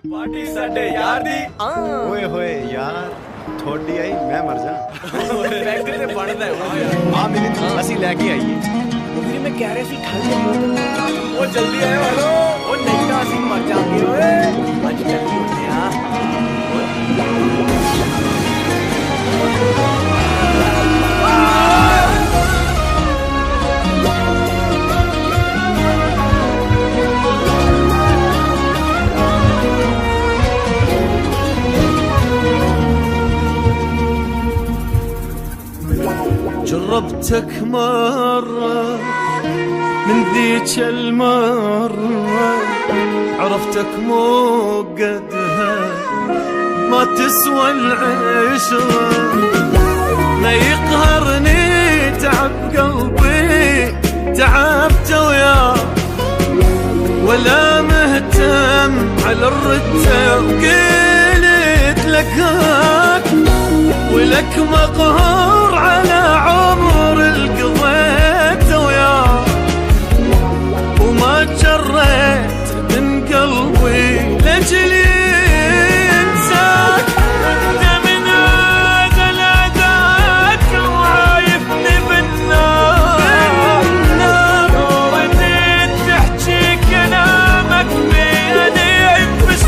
पार्टी साडे यार दी ओए होए यार थोड़ी आई मैं मर जा बैग ते बनदा है आ मिली असि लेके आईए फिर मैं कह रहा सी ठल ओ जल्दी आए वालो ओ नहीं तो असि मर जाएंगे ओए आज जल्दी होते हैं جربتك مرة من ذيك المرة عرفتك مو قدها ما تسوى العشرة ما يقهرني تعب قلبي تعبت وياه ولا مهتم على الرتب قلت لك هاك ولك مقهور على عمر القضيت وياه وما جريت من قلبي لجلي انساك وانت من هذا العذاب وعايفني بالنار رديت تحكي كلامك بيدي مش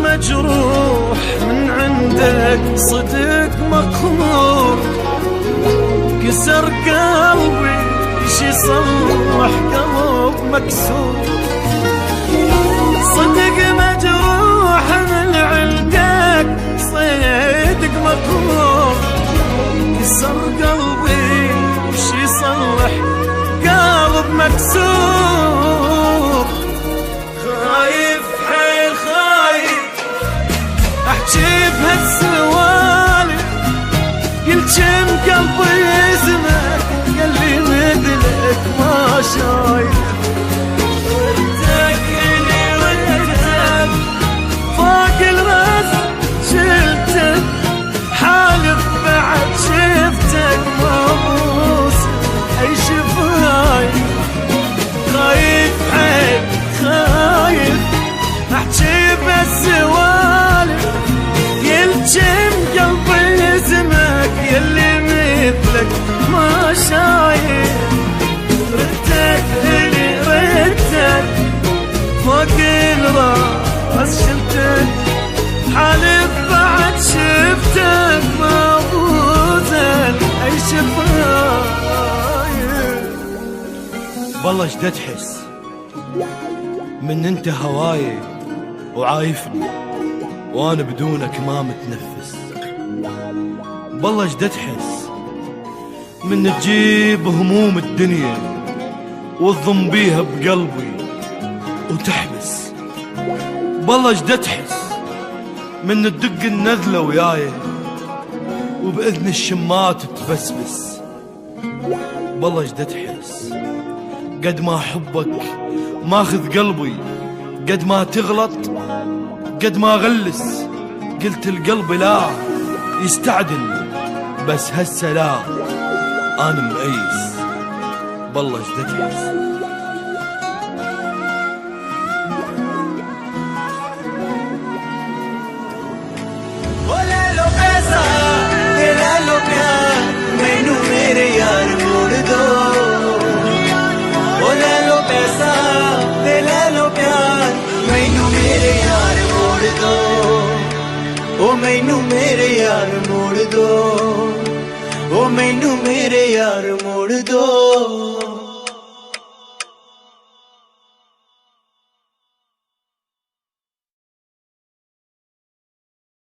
مجروح من عندك صدق مقهور كسر قلبي شي صلح قلب مكسور صدق مجروح من عندك صدق مقهور كسر قلبي شي صلح قلب مكسور خايف حيل خايف احكي بهالسوالف يلجم قلبي اسمك يلي مثلك ما شايف ردك لي ردك فوق الراس شلتك حالف بعد شفتك مبوس اي شفايف خايف حيل خايف احكي بهالسوالف يلجم قلبي اسمك يلي مثلك ما شايف ردك لي ردك فوق الراس شلتك حالف بعد شفتك مبوزن اي شفايف والله اشد تحس من انت هواي وعايفني وانا بدونك ما متنفس والله اشد تحس من تجيب هموم الدنيا وتضم بيها بقلبي وتحبس والله اشد تحس من تدق النذلة وياي وبإذن الشمات تبسبس والله اشد تحس قد ما حبك ماخذ قلبي قد ما تغلط قد ما غلس قلت القلب لا يستعدل بس هسه لا انا مقيس بالله اشد تحس मैनू मेरे यार मोड़ दो ओ ले लो पैसा ते ले लो प्यार मैनू मेरे यार मोड़ दो ओ मैनू मेरे यार मोड़ दो ओ मैनू मेरे यार मोड़ दो।